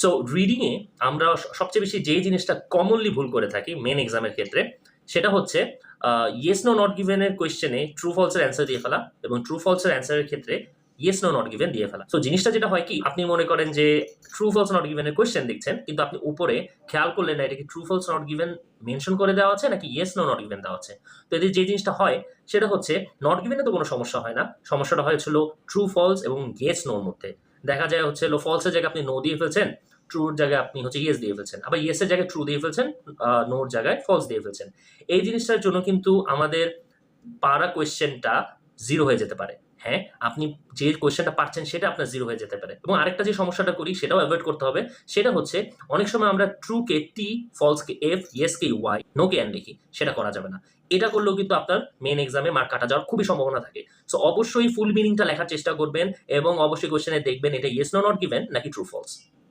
So রিডিংয়ে আমরা সবচেয়ে বেশি যে জিনিসটা কমনলি ভুল করে থাকি মেন এক্সামের ক্ষেত্রে, সেটা হচ্ছে ইয়েস নো নট গিভেনের কোয়েশ্চেনে ট্রু ফলসের অ্যান্সার দিয়ে ফেলা এবং ট্রু ফলসের অ্যান্সারের ক্ষেত্রে ইয়েস নো নট গিভেন দিয়ে ফেলা। সো জিনিসটা যেটা হয় কি, আপনি মনে করেন যে ট্রু ফলস নট গিভেনের কোয়েশ্চেন দেখছেন, কিন্তু আপনি উপরে খেয়াল করলেন না এটা কি true false not given mention করে দেওয়া আছে নাকি ইয়েস নো নট গিভেন দেওয়া আছে। তো এদের যে জিনিসটা হয় সেটা হচ্ছে নট গিভেনে তো কোনো সমস্যা হয় না, সমস্যাটা হয়েছিল ট্রু ফলস এবং ইয়েস নোর মধ্যে। দেখা যায় হচ্ছে ফলসের জায়গায় আপনি নো দিয়ে ফেলছেন, ট্রুর জায়গায় আপনি হচ্ছে ইয়েস দিয়ে ফেলছেন, আবার ইয়েসের জায়গায় ট্রু দিয়ে ফেলছেন, নোর জায়গায় ফলস দিয়ে ফেলছেন। এই জিনিসটার জন্য কিন্তু আমাদের পারা কোয়েশ্চেনটা জিরো হয়ে যেতে পারে। হ্যাঁ, আপনি যে কোয়েশ্চেনটা পারছেন সেটা আপনার জিরো হয়ে যেতে পারে। এবং আরেকটা যে সমস্যাটা করি সেটাও অ্যাভয়েড করতে হবে, সেটা হচ্ছে অনেক সময় আমরা ট্রু কে টি, ফলস কে এফ, ইয়েস কে ওয়াই, নো কে এন লিখি, সেটা করা যাবে না। এটা করলেও কিন্তু আপনার মেন এক্সামে মার্ক কাটা যাওয়ার খুবই সম্ভাবনা থাকে। সো অবশ্যই ফুল মিনিংটা লেখার চেষ্টা করবেন এবং অবশ্যই কোয়েশ্চেনে দেখবেন এটা ইয়েস নো নট গিভেন নাকি ট্রু ফলস।